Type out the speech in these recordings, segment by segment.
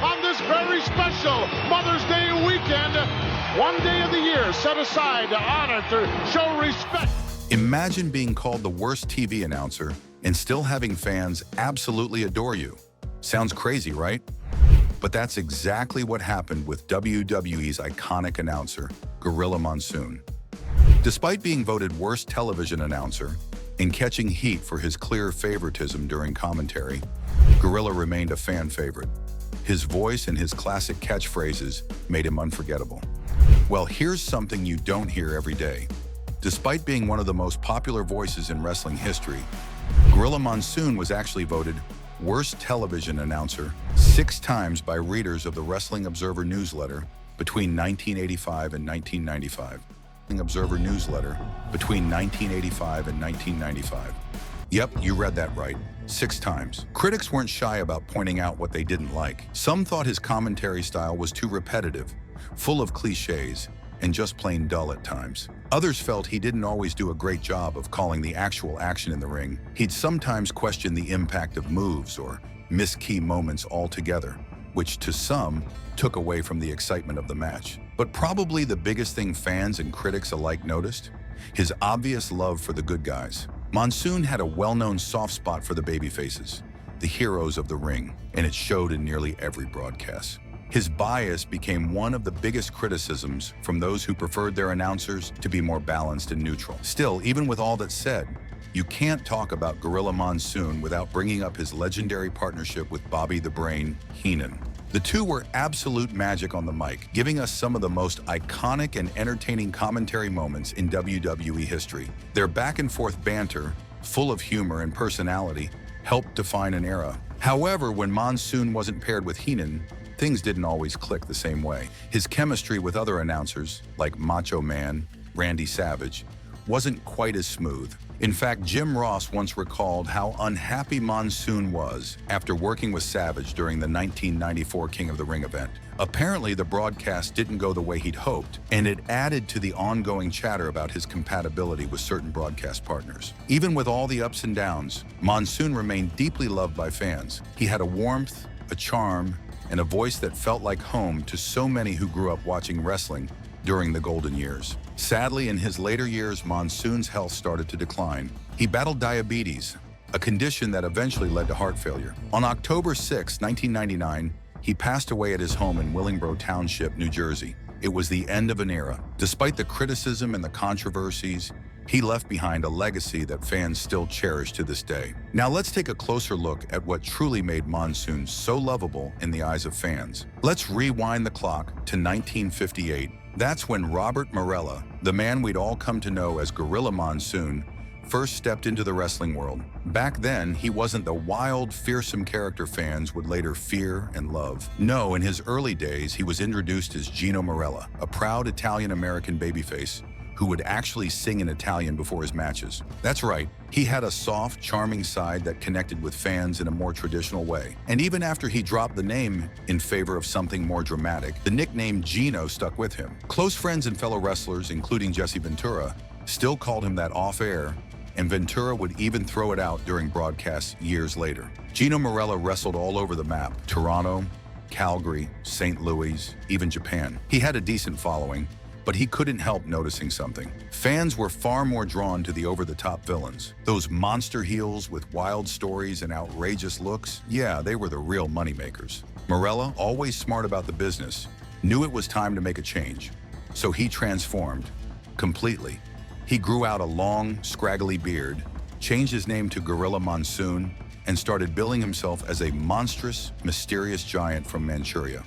on this very special Mother's Day weekend. One day of the year set aside to honor, to show respect. Imagine being called the worst TV announcer and still having fans absolutely adore you. Sounds crazy, right? But that's exactly what happened with WWE's iconic announcer, Gorilla Monsoon. Despite being voted worst television announcer and catching heat for his clear favoritism during commentary, Gorilla remained a fan favorite. His voice and his classic catchphrases made him unforgettable. Well, here's something you don't hear every day. Despite being one of the most popular voices in wrestling history, Gorilla Monsoon was actually voted worst television announcer 6 times by readers of the Wrestling Observer newsletter between 1985 and 1995. Observer newsletter between 1985 and 1995. Yep, you read that right. 6 times. Critics weren't shy about pointing out what they didn't like. Some thought his commentary style was too repetitive, full of cliches, and just plain dull at times. Others felt he didn't always do a great job of calling the actual action in the ring. He'd sometimes question the impact of moves or miss key moments altogether, which to some took away from the excitement of the match. But probably the biggest thing fans and critics alike noticed? His obvious love for the good guys. Monsoon had a well-known soft spot for the babyfaces, the heroes of the ring, and it showed in nearly every broadcast. His bias became one of the biggest criticisms from those who preferred their announcers to be more balanced and neutral. Still, even with all that said, you can't talk about Gorilla Monsoon without bringing up his legendary partnership with Bobby "the Brain" Heenan. The two were absolute magic on the mic, giving us some of the most iconic and entertaining commentary moments in WWE history. Their back-and-forth banter, full of humor and personality, helped define an era. However, when Monsoon wasn't paired with Heenan, things didn't always click the same way. His chemistry with other announcers, like Macho Man, Randy Savage, wasn't quite as smooth. In fact, Jim Ross once recalled how unhappy Monsoon was after working with Savage during the 1994 King of the Ring event. Apparently, the broadcast didn't go the way he'd hoped, and it added to the ongoing chatter about his compatibility with certain broadcast partners. Even with all the ups and downs, Monsoon remained deeply loved by fans. He had a warmth, a charm, and a voice that felt like home to so many who grew up watching wrestling during the golden years. Sadly, in his later years, Monsoon's health started to decline. He battled diabetes, a condition that eventually led to heart failure. On October 6, 1999, he passed away at his home in Willingboro Township, New Jersey. It was the end of an era. Despite the criticism and the controversies, he left behind a legacy that fans still cherish to this day. Now let's take a closer look at what truly made Monsoon so lovable in the eyes of fans. Let's rewind the clock to 1958. That's when Robert Marella, the man we'd all come to know as Gorilla Monsoon, first stepped into the wrestling world. Back then, he wasn't the wild, fearsome character fans would later fear and love. No, in his early days, he was introduced as Gino Marella, a proud Italian-American babyface who would actually sing in Italian before his matches. That's right, he had a soft, charming side that connected with fans in a more traditional way. And even after he dropped the name in favor of something more dramatic, the nickname Gino stuck with him. Close friends and fellow wrestlers, including Jesse Ventura, still called him that off-air, and Ventura would even throw it out during broadcasts years later. Gino Marella wrestled all over the map: Toronto, Calgary, St. Louis, even Japan. He had a decent following, but he couldn't help noticing something. Fans were far more drawn to the over-the-top villains. Those monster heels with wild stories and outrageous looks, yeah, they were the real moneymakers. Marella, always smart about the business, knew it was time to make a change. So he transformed completely. He grew out a long, scraggly beard, changed his name to Gorilla Monsoon, and started billing himself as a monstrous, mysterious giant from Manchuria.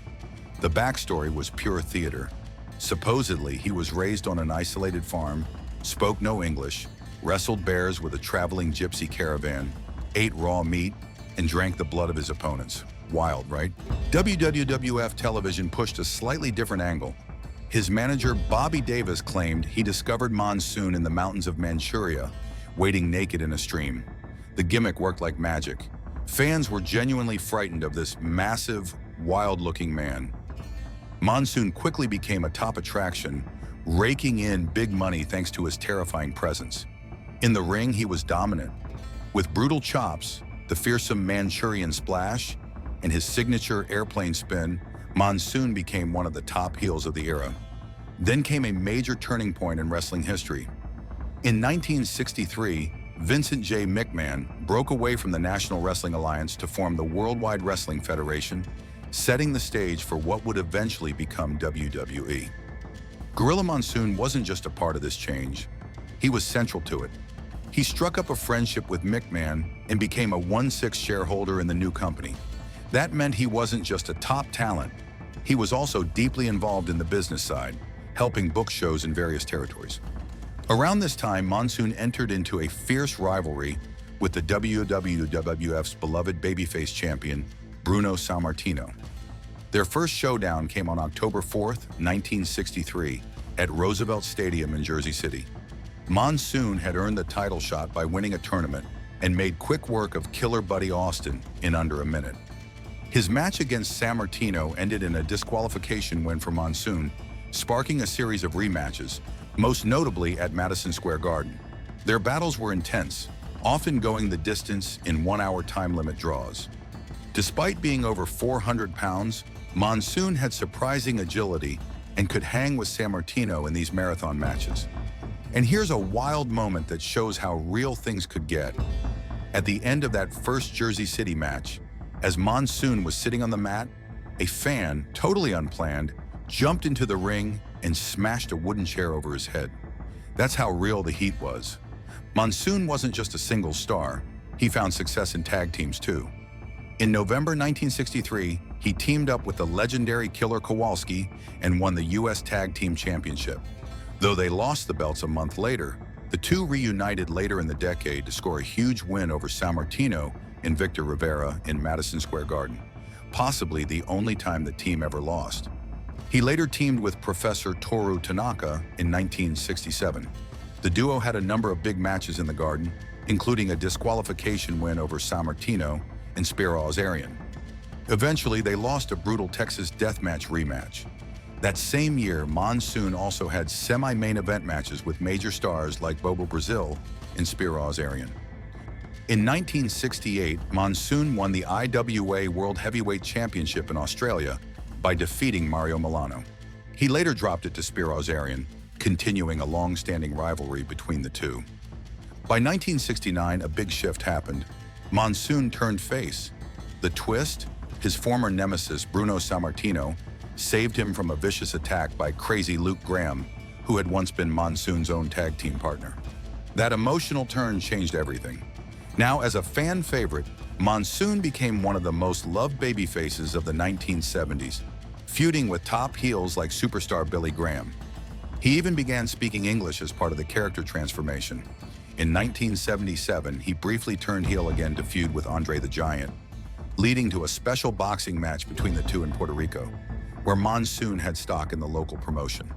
The backstory was pure theater. Supposedly, he was raised on an isolated farm, spoke no English, wrestled bears with a traveling gypsy caravan, ate raw meat, and drank the blood of his opponents. Wild, right? WWF television pushed a slightly different angle. His manager, Bobby Davis, claimed he discovered Monsoon in the mountains of Manchuria, wading naked in a stream. The gimmick worked like magic. Fans were genuinely frightened of this massive, wild-looking man. Monsoon quickly became a top attraction, raking in big money thanks to his terrifying presence. In the ring, he was dominant. With brutal chops, the fearsome Manchurian splash, and his signature airplane spin, Monsoon became one of the top heels of the era. Then came a major turning point in wrestling history. In 1963, Vincent J. McMahon broke away from the National Wrestling Alliance to form the Worldwide Wrestling Federation, setting the stage for what would eventually become WWE. Gorilla Monsoon wasn't just a part of this change. He was central to it. He struck up a friendship with McMahon and became a 1/6 shareholder in the new company. That meant he wasn't just a top talent. He was also deeply involved in the business side, helping book shows in various territories. Around this time, Monsoon entered into a fierce rivalry with the WWF's beloved babyface champion, Bruno Sammartino. Their first showdown came on October 4th, 1963, at Roosevelt Stadium in Jersey City. Monsoon had earned the title shot by winning a tournament and made quick work of Killer Buddy Austin in under a minute. His match against Sammartino ended in a disqualification win for Monsoon, sparking a series of rematches, most notably at Madison Square Garden. Their battles were intense, often going the distance in 1-hour time limit draws. Despite being over 400 pounds, Monsoon had surprising agility and could hang with Sammartino in these marathon matches. And here's a wild moment that shows how real things could get. At the end of that first Jersey City match, as Monsoon was sitting on the mat, a fan, totally unplanned, jumped into the ring and smashed a wooden chair over his head. That's how real the heat was. Monsoon wasn't just a single star. He found success in tag teams too. In November 1963, he teamed up with the legendary Killer Kowalski and won the U.S. Tag Team Championship. Though they lost the belts a month later, the two reunited later in the decade to score a huge win over Sammartino and Victor Rivera in Madison Square Garden, possibly the only time the team ever lost. He later teamed with Professor Toru Tanaka in 1967. The duo had a number of big matches in the Garden, including a disqualification win over Sammartino and Spiro Azarian. Eventually, they lost a brutal Texas deathmatch rematch. That same year, Monsoon also had semi-main event matches with major stars like Bobo Brazil and Spiro Azarian. In 1968, Monsoon won the IWA World Heavyweight Championship in Australia by defeating Mario Milano. He later dropped it to Spiro Azarian, continuing a long-standing rivalry between the two. By 1969, a big shift happened. Monsoon turned face. The twist? His former nemesis, Bruno Sammartino, saved him from a vicious attack by crazy Luke Graham, who had once been Monsoon's own tag team partner. That emotional turn changed everything. Now, as a fan favorite, Monsoon became one of the most loved babyfaces of the 1970s, feuding with top heels like superstar Billy Graham. He even began speaking English as part of the character transformation. In 1977, he briefly turned heel again to feud with Andre the Giant, leading to a special boxing match between the two in Puerto Rico, where Monsoon had stock in the local promotion.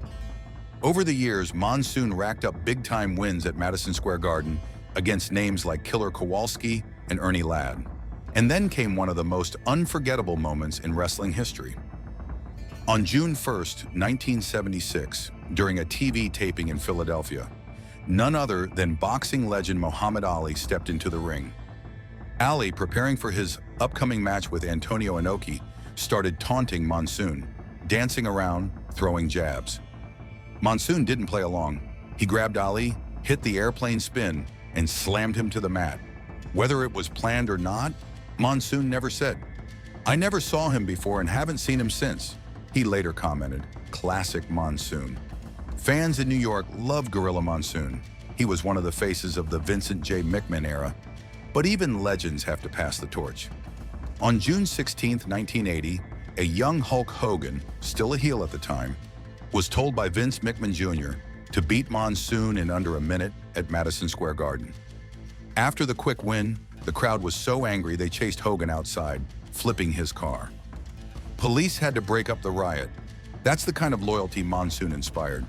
Over the years, Monsoon racked up big-time wins at Madison Square Garden against names like Killer Kowalski and Ernie Ladd. And then came one of the most unforgettable moments in wrestling history. On June 1st, 1976, during a TV taping in Philadelphia, none other than boxing legend Muhammad Ali stepped into the ring. Ali, preparing for his upcoming match with Antonio Inoki, started taunting Monsoon, dancing around, throwing jabs. Monsoon didn't play along. He grabbed Ali, hit the airplane spin, and slammed him to the mat. Whether it was planned or not, Monsoon never said. "I never saw him before and haven't seen him since," he later commented. Classic Monsoon. Fans in New York loved Gorilla Monsoon. He was one of the faces of the Vincent J. McMahon era. But even legends have to pass the torch. On June 16, 1980, a young Hulk Hogan, still a heel at the time, was told by Vince McMahon Jr. to beat Monsoon in under a minute at Madison Square Garden. After the quick win, the crowd was so angry they chased Hogan outside, flipping his car. Police had to break up the riot. That's the kind of loyalty Monsoon inspired.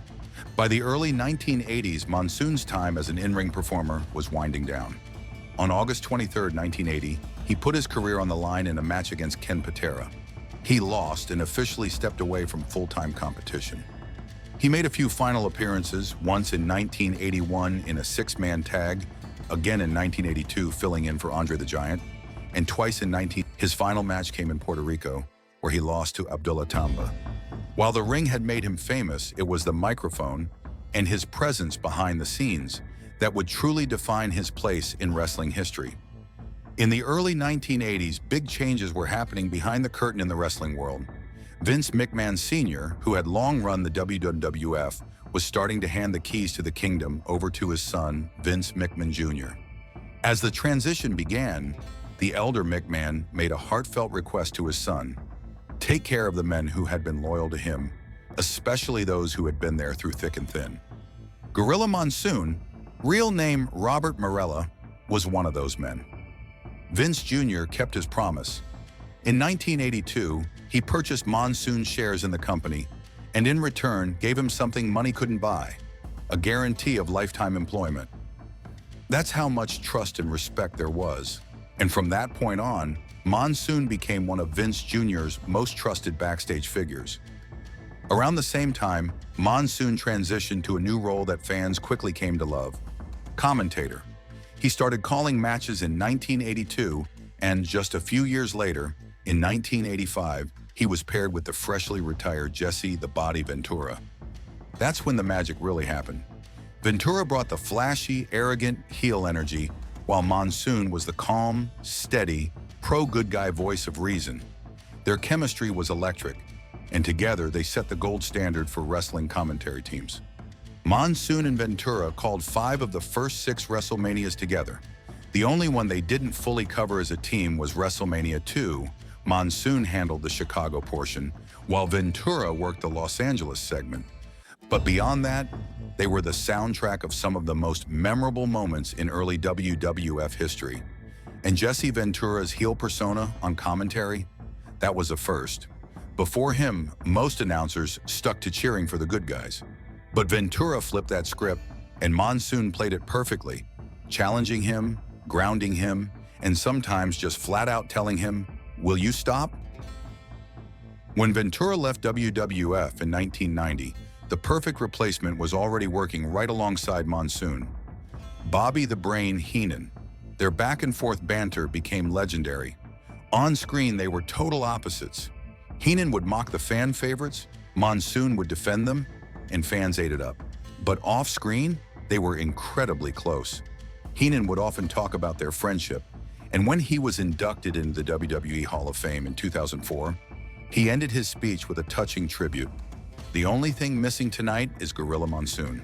By the early 1980s, Monsoon's time as an in-ring performer was winding down. On August 23, 1980, he put his career on the line in a match against Ken Patera. He lost and officially stepped away from full-time competition. He made a few final appearances, once in 1981 in a 6-man tag, again in 1982 filling in for Andre the Giant, and twice in 19... His final match came in Puerto Rico, where he lost to Abdullah Tamba. While the ring had made him famous, it was the microphone and his presence behind the scenes that would truly define his place in wrestling history. In the early 1980s, big changes were happening behind the curtain in the wrestling world. Vince McMahon Sr., who had long run the WWF, was starting to hand the keys to the kingdom over to his son, Vince McMahon Jr. As the transition began, the elder McMahon made a heartfelt request to his son: take care of the men who had been loyal to him, especially those who had been there through thick and thin. Gorilla Monsoon, real name Robert Marella, was one of those men. Vince Jr. kept his promise. In 1982, he purchased Monsoon shares in the company, and in return gave him something money couldn't buy: a guarantee of lifetime employment. That's how much trust and respect there was. And from that point on, Monsoon became one of Vince Jr.'s most trusted backstage figures. Around the same time, Monsoon transitioned to a new role that fans quickly came to love: commentator. He started calling matches in 1982, and just a few years later, in 1985, he was paired with the freshly retired Jesse "the Body" Ventura. That's when the magic really happened. Ventura brought the flashy, arrogant heel energy, while Monsoon was the calm, steady, pro-good guy voice of reason. Their chemistry was electric, and together they set the gold standard for wrestling commentary teams. Monsoon and Ventura called 5 of the first 6 WrestleManias together. The only one they didn't fully cover as a team was WrestleMania 2. Monsoon handled the Chicago portion, while Ventura worked the Los Angeles segment. But beyond that, they were the soundtrack of some of the most memorable moments in early WWF history. And Jesse Ventura's heel persona on commentary, that was a first. Before him, most announcers stuck to cheering for the good guys. But Ventura flipped that script, and Monsoon played it perfectly, challenging him, grounding him, and sometimes just flat out telling him, "Will you stop?" When Ventura left WWF in 1990, the perfect replacement was already working right alongside Monsoon: Bobby "the Brain" Heenan. Their back-and-forth banter became legendary. On screen, they were total opposites. Heenan would mock the fan favorites, Monsoon would defend them, and fans ate it up. But off-screen, they were incredibly close. Heenan would often talk about their friendship, and when he was inducted into the WWE Hall of Fame in 2004, he ended his speech with a touching tribute: "The only thing missing tonight is Gorilla Monsoon."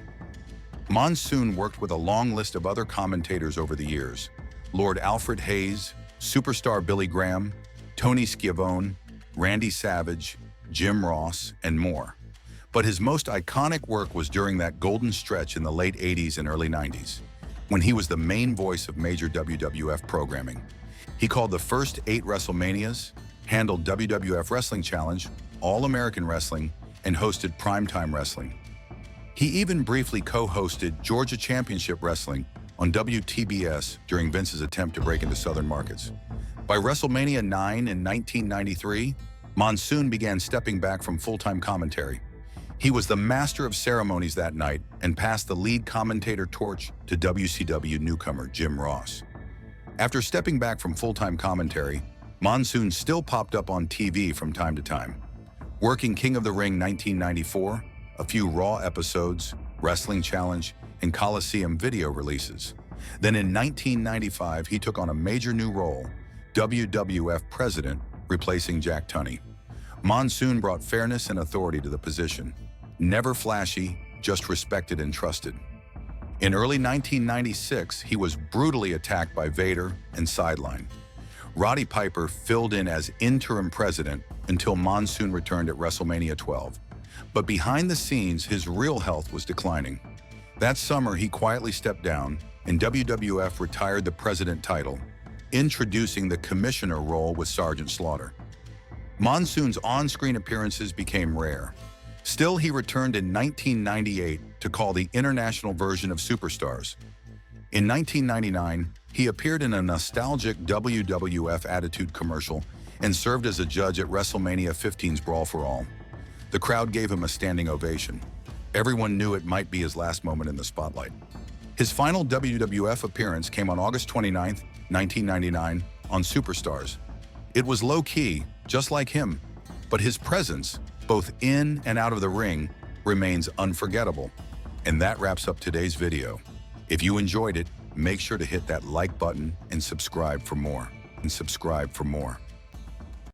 Monsoon worked with a long list of other commentators over the years: Lord Alfred Hayes, superstar Billy Graham, Tony Schiavone, Randy Savage, Jim Ross, and more. But his most iconic work was during that golden stretch in the late 80s and early 90s, when he was the main voice of major WWF programming. He called the first 8 WrestleManias, handled WWF Wrestling Challenge, All-American Wrestling, and hosted Primetime Wrestling. He even briefly co-hosted Georgia Championship Wrestling on WTBS during Vince's attempt to break into Southern markets. By WrestleMania 9 in 1993, Monsoon began stepping back from full-time commentary. He was the master of ceremonies that night and passed the lead commentator torch to WCW newcomer Jim Ross. After stepping back from full-time commentary, Monsoon still popped up on TV from time to time, working King of the Ring 1994, a few Raw episodes, Wrestling Challenge, and Coliseum video releases. Then in 1995, he took on a major new role, WWF President, replacing Jack Tunney. Monsoon brought fairness and authority to the position. Never flashy, just respected and trusted. In early 1996, he was brutally attacked by Vader and sidelined. Roddy Piper filled in as interim president until Monsoon returned at WrestleMania 12. But behind the scenes, his real health was declining. That summer, he quietly stepped down, and WWF retired the president title, introducing the commissioner role with Sergeant Slaughter. Monsoon's on-screen appearances became rare. Still, he returned in 1998 to call the international version of Superstars. In 1999, he appeared in a nostalgic WWF Attitude commercial and served as a judge at WrestleMania 15's Brawl for All. The crowd gave him a standing ovation. Everyone knew it might be his last moment in the spotlight. His final WWF appearance came on August 29, 1999, on Superstars. It was low-key, just like him, but his presence, both in and out of the ring, remains unforgettable. And that wraps up today's video. If you enjoyed it, make sure to hit that like button and subscribe for more.